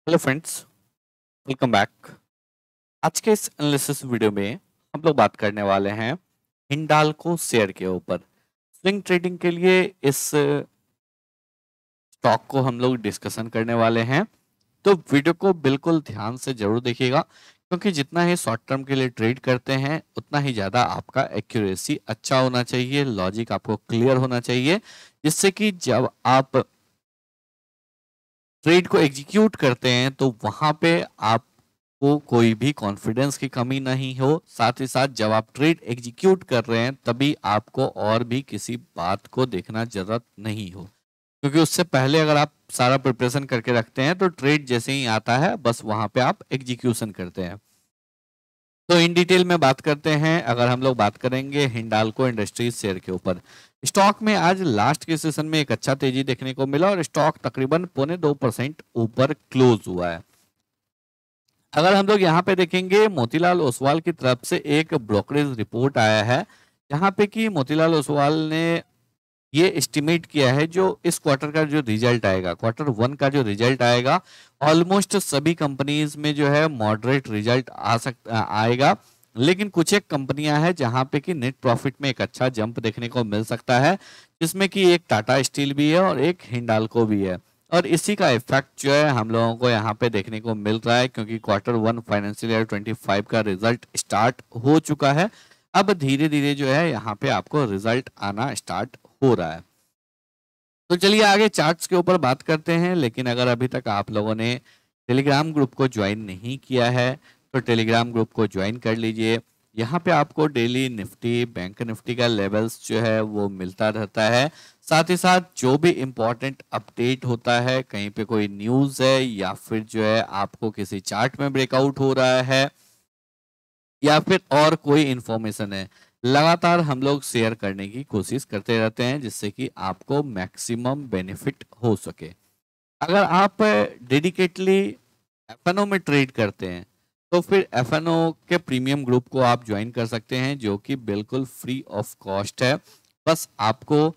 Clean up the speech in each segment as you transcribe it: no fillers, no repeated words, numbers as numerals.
Hello friends, welcome back. आज के इस एनालिसिस वीडियो में हम लोग बात करने वाले हैं हिंडाल्को शेयर के ऊपर। स्विंग ट्रेडिंग के लिए इस स्टॉक को हम लोग डिस्कशन करने वाले हैं, तो वीडियो को बिल्कुल ध्यान से जरूर देखिएगा, क्योंकि जितना ही शॉर्ट टर्म के लिए ट्रेड करते हैं उतना ही ज़्यादा आपका एक्यूरेसी अच्छा होना चाहिए, लॉजिक आपको क्लियर होना चाहिए, जिससे कि जब आप ट्रेड को एग्जीक्यूट करते हैं तो वहां पे आपको कोई भी कॉन्फिडेंस की कमी नहीं हो। साथ ही साथ जब आप ट्रेड एग्जीक्यूट कर रहे हैं तभी आपको और भी किसी बात को देखना जरूरत नहीं हो, क्योंकि उससे पहले अगर आप सारा प्रिपरेशन करके रखते हैं तो ट्रेड जैसे ही आता है बस वहां पे आप एग्जीक्यूशन करते हैं। तो इन डिटेल में बात करते हैं। अगर हम लोग बात करेंगे हिंडाल्को इंडस्ट्रीज शेयर के ऊपर, स्टॉक में आज लास्ट के सेशन में एक अच्छा तेजी देखने को मिला और स्टॉक तकरीबन 0.2% ऊपर क्लोज हुआ है। अगर हम लोग यहाँ पे देखेंगे, मोतीलाल ओसवाल की तरफ से एक ब्रोकरेज रिपोर्ट आया है, जहाँ पे कि मोतीलाल ओसवाल ने ये एस्टिमेट किया है जो इस क्वार्टर का जो रिजल्ट आएगा, Q1 का जो रिजल्ट आएगा, ऑलमोस्ट सभी कंपनीज में जो है मॉडरेट रिजल्ट आएगा। लेकिन कुछ एक कंपनियां हैं जहां पे कि नेट प्रॉफिट में एक अच्छा जंप देखने को मिल सकता है, जिसमें कि एक टाटा स्टील भी है और एक हिंडाल्को भी है। और इसी का इफेक्ट जो है हम लोगों को यहाँ पे देखने को मिल रहा है, क्योंकि Q1 फाइनेंशियल ईयर 25 का रिजल्ट स्टार्ट हो चुका है। अब धीरे धीरे जो है यहाँ पे आपको रिजल्ट आना स्टार्ट हो रहा है। तो चलिए आगे चार्ट्स के ऊपर बात करते हैं। लेकिन अगर अभी तक आप लोगों ने टेलीग्राम ग्रुप को ज्वाइन नहीं किया है तो टेलीग्राम ग्रुप को ज्वाइन कर लीजिए। यहाँ पे आपको डेली निफ्टी, बैंक निफ्टी का लेवल्स जो है वो मिलता रहता है। साथ ही साथ जो भी इम्पोर्टेंट अपडेट होता है, कहीं पे कोई न्यूज़ है या फिर जो है आपको किसी चार्ट में ब्रेकआउट हो रहा है या फिर और कोई इंफॉर्मेशन है, लगातार हम लोग शेयर करने की कोशिश करते रहते हैं, जिससे कि आपको मैक्सिमम बेनिफिट हो सके। अगर आप डेडिकेटली एफएनओ में ट्रेड करते हैं तो फिर एफएनओ के प्रीमियम ग्रुप को आप ज्वाइन कर सकते हैं, जो कि बिल्कुल फ्री ऑफ कॉस्ट है। बस आपको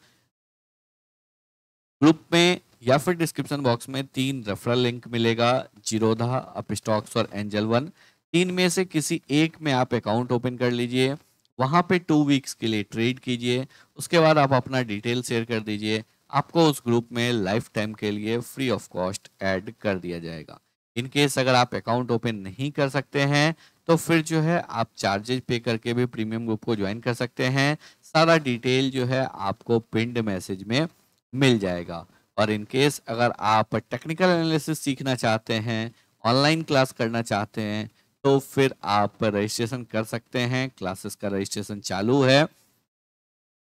ग्रुप में या फिर डिस्क्रिप्शन बॉक्स में 3 रेफरल लिंक मिलेगा, जीरोधा, अपस्टॉक्स और एंजल वन। 3 में से किसी एक में आप अकाउंट ओपन कर लीजिए, वहां पे 2 वीक्स के लिए ट्रेड कीजिए, उसके बाद आप अपना डिटेल शेयर कर दीजिए, आपको उस ग्रुप में लाइफ टाइम के लिए फ्री ऑफ कॉस्ट ऐड कर दिया जाएगा। इन केस अगर आप अकाउंट ओपन नहीं कर सकते हैं तो फिर जो है आप चार्जेस पे करके भी प्रीमियम ग्रुप को ज्वाइन कर सकते हैं। सारा डिटेल जो है आपको पिंड मैसेज में मिल जाएगा। और इन केस अगर आप टेक्निकल एनालिसिस सीखना चाहते हैं, ऑनलाइन क्लास करना चाहते हैं, तो फिर आप रजिस्ट्रेशन कर सकते हैं। क्लासेस का रजिस्ट्रेशन चालू है।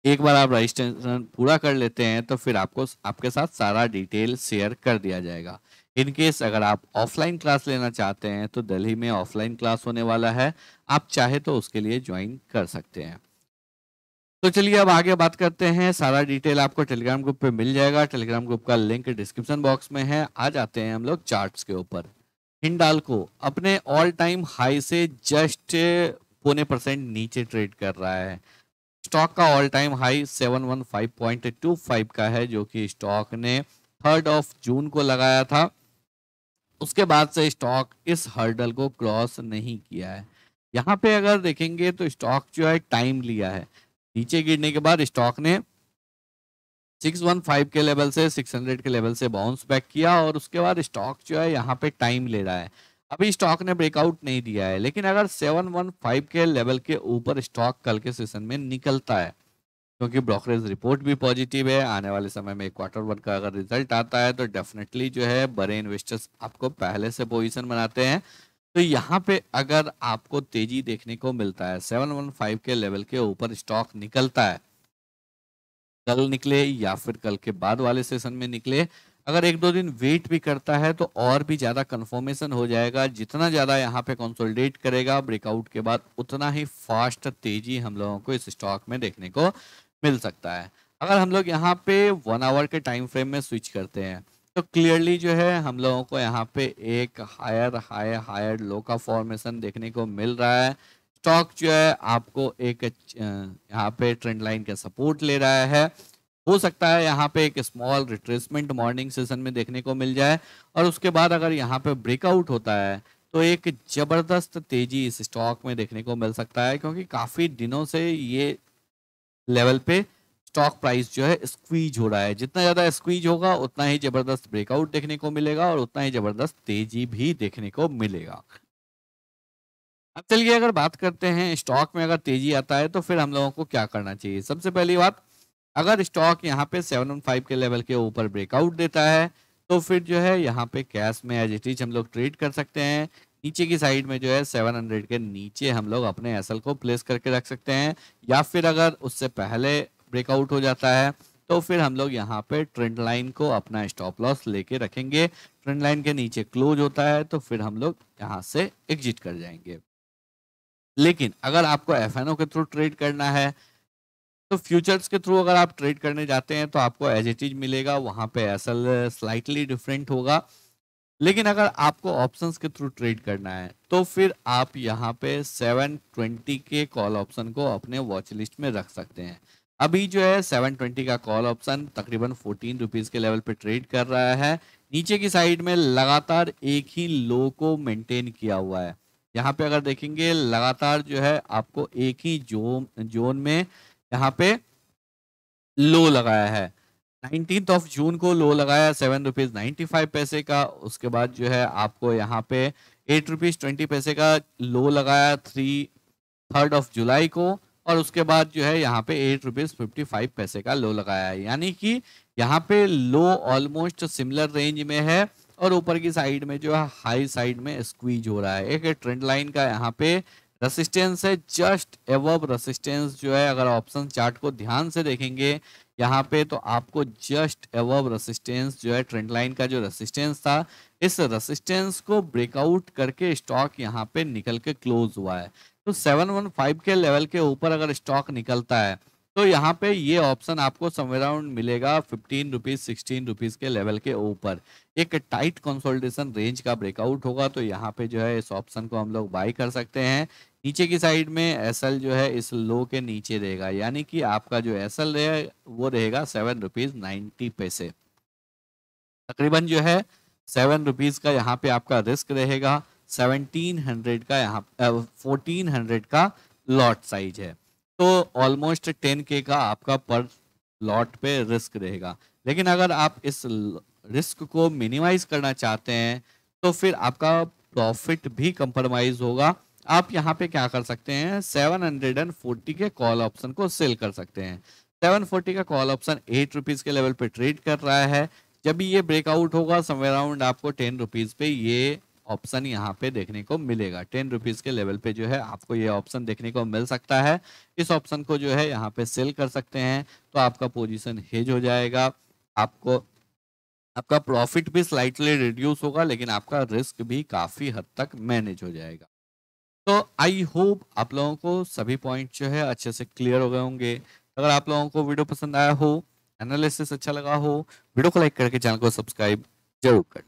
एक बार आप रजिस्ट्रेशन पूरा कर लेते हैं तो फिर आपको आपके साथ सारा डिटेल शेयर कर दिया जाएगा। इन केस अगर आप ऑफलाइन क्लास लेना चाहते हैं तो दिल्ली में ऑफलाइन क्लास होने वाला है, आप चाहे तो उसके लिए ज्वाइन कर सकते हैं। तो चलिए अब आगे बात करते हैं। सारा डिटेल आपको टेलीग्राम ग्रुप पे मिल जाएगा। टेलीग्राम ग्रुप का लिंक डिस्क्रिप्शन बॉक्स में है। आ जाते हैं हम लोग चार्ट्स के ऊपर। हिंडाल्को अपने ऑल टाइम हाई से जस्ट 0.25% नीचे ट्रेड कर रहा है। स्टॉक का ऑल टाइम हाई 715.25 का है, जो कि स्टॉक ने 3 जून को लगाया था। उसके बाद से स्टॉक इस हर्डल को क्रॉस नहीं किया है। यहाँ पे अगर देखेंगे तो स्टॉक जो है टाइम लिया है। नीचे गिरने के बाद स्टॉक ने 615 के लेवल से 600 के लेवल से बाउंस बैक किया और उसके बाद स्टॉक जो है यहाँ पे टाइम ले रहा है। अभी स्टॉक ने ब्रेकआउट नहीं दिया है, लेकिन अगर 715 के लेवल के ऊपर स्टॉक कल के सेशन में निकलता है, क्योंकि ब्रोकरेज रिपोर्ट भी पॉजिटिव है, आने वाले समय में Q1 का अगर रिजल्ट आता है तो डेफिनेटली जो है बड़े इन्वेस्टर्स आपको पहले से पोजीशन बनाते हैं। तो यहाँ पे अगर आपको तेजी देखने को मिलता है, 715 के लेवल के ऊपर स्टॉक निकलता है, कल निकले या फिर कल के बाद वाले सेशन में निकले, अगर 1-2 दिन वेट भी करता है तो और भी ज्यादा कंफर्मेशन हो जाएगा। जितना ज्यादा यहाँ पे कंसोलिडेट करेगा ब्रेकआउट के बाद, उतना ही फास्ट तेजी हम लोगों को इस स्टॉक में देखने को मिल सकता है। अगर हम लोग यहाँ पे 1 आवर के टाइम फ्रेम में स्विच करते हैं तो क्लियरली जो है हम लोगों को यहाँ पे एक हायर हाई हायर लो का फॉर्मेशन देखने को मिल रहा है। स्टॉक जो है आपको एक यहाँ पे ट्रेंड लाइन का सपोर्ट ले रहा है। हो सकता है यहाँ पे एक स्मॉल रिट्रेसमेंट मॉर्निंग सेशन में देखने को मिल जाए और उसके बाद अगर यहाँ पे ब्रेकआउट होता है तो एक जबरदस्त तेजी इस स्टॉक में देखने को मिल सकता है, क्योंकि काफी दिनों से ये लेवल पे स्टॉक प्राइस जो है स्क्वीज हो रहा है। जितना ज्यादा स्क्वीज होगा उतना ही जबरदस्त ब्रेकआउट देखने को मिलेगा और उतना ही जबरदस्त तेजी भी देखने को मिलेगा। अब चलिए अगर बात करते हैं स्टॉक में अगर तेजी आता है तो फिर हम लोगों को क्या करना चाहिए। सबसे पहली बात, अगर स्टॉक यहाँ पे 715 के लेवल के ऊपर ब्रेकआउट देता है तो फिर जो है यहाँ पे कैश में एज इट इज हम लोग ट्रेड कर सकते हैं। नीचे की साइड में जो है 700 के नीचे हम लोग अपने एसएल को प्लेस करके रख सकते हैं, या फिर अगर उससे पहले ब्रेकआउट हो जाता है तो फिर हम लोग यहाँ पे ट्रेंड लाइन को अपना स्टॉप लॉस लेके रखेंगे। ट्रेंड लाइन के नीचे क्लोज होता है तो फिर हम लोग यहाँ से एग्जिट कर जाएंगे। लेकिन अगर आपको एफएनओ के थ्रू ट्रेड करना है तो फ्यूचर्स के थ्रू अगर आप ट्रेड करने जाते हैं तो आपको एज इट इज मिलेगा, वहां पे एसएल स्लाइटली डिफरेंट होगा। लेकिन अगर आपको ऑप्शंस के थ्रू ट्रेड करना है तो फिर आप यहाँ पे 720 के कॉल ऑप्शन को अपने वॉच लिस्ट में रख सकते हैं। अभी जो है 720 का कॉल ऑप्शन तकरीबन 14 रुपीज के लेवल पे ट्रेड कर रहा है। नीचे की साइड में लगातार एक ही लो को मेंटेन किया हुआ है। यहाँ पे अगर देखेंगे लगातार जो है आपको एक ही जोन में यहाँ पे लो लगाया है। 19th ऑफ जून को लो लगाया 7 रुपीज 95 पैसे का। उसके बाद जो है आपको यहाँ पे 8 रुपीज 20 पैसे का लो लगाया 3rd ऑफ जुलाई को, और उसके बाद जो है यहाँ पे 8 रुपीज 55 पैसे का लो लगाया है। यानी कि यहाँ पे लो ऑलमोस्ट सिमिलर रेंज में है और ऊपर की साइड में जो है हाई साइड में स्क्वीज हो रहा है। एक ट्रेंड लाइन का यहाँ पे रेसिस्टेंस है, जस्ट एबव रेसिस्टेंस जो है अगर ऑप्शन चार्ट को ध्यान से देखेंगे यहाँ पे तो आपको जस्ट एबव रेसिस्टेंस जो है ट्रेंड लाइन का जो रेसिस्टेंस था, इस रेसिस्टेंस को ब्रेकआउट करके स्टॉक यहाँ पे निकल के क्लोज हुआ है। तो 715 के लेवल के ऊपर अगर स्टॉक निकलता है तो यहाँ पे ये ऑप्शन आपको समवेयर अराउंड मिलेगा 15 रुपीज 16 रुपीज के लेवल के ऊपर। एक टाइट कंसोलिडेशन रेंज का ब्रेकआउट होगा तो यहाँ पे जो है इस ऑप्शन को हम लोग बाई कर सकते हैं। नीचे की साइड में एसएल जो है इस लो के नीचे रहेगा, यानी कि आपका जो एसएल है वो रहेगा 7 रुपीज 90 पैसे। तकरीबन जो है 7 रुपीज का यहाँ पे आपका रिस्क रहेगा। 1700 का यहाँ 1400 का लॉट साइज है, तो ऑलमोस्ट 10K का आपका पर लॉट पे रिस्क रहेगा। लेकिन अगर आप इस रिस्क को मिनिमाइज करना चाहते हैं तो फिर आपका प्रॉफिट भी कंप्रोमाइज होगा। आप यहाँ पे क्या कर सकते हैं, 740 के कॉल ऑप्शन को सेल कर सकते हैं। 740 का कॉल ऑप्शन 8 रुपीज के लेवल पे ट्रेड कर रहा है। जब भी ये ब्रेकआउट होगा समवेयर अराउंड आपको 10 रुपीज पे ये ऑप्शन यहाँ पे देखने को मिलेगा। 10 रुपीज के लेवल पे जो है आपको ये ऑप्शन देखने को मिल सकता है। इस ऑप्शन को जो है यहाँ पे सेल कर सकते हैं तो आपका पोजीशन हेज हो जाएगा। आपको आपका प्रॉफिट भी स्लाइटली रिड्यूस होगा लेकिन आपका रिस्क भी काफी हद तक मैनेज हो जाएगा। तो आई होप आप लोगों को सभी पॉइंट जो है अच्छे से क्लियर हो गए होंगे। अगर आप लोगों को वीडियो पसंद आया हो, एनालिसिस अच्छा लगा हो, वीडियो को लाइक करके चैनल को सब्सक्राइब जरूर करें।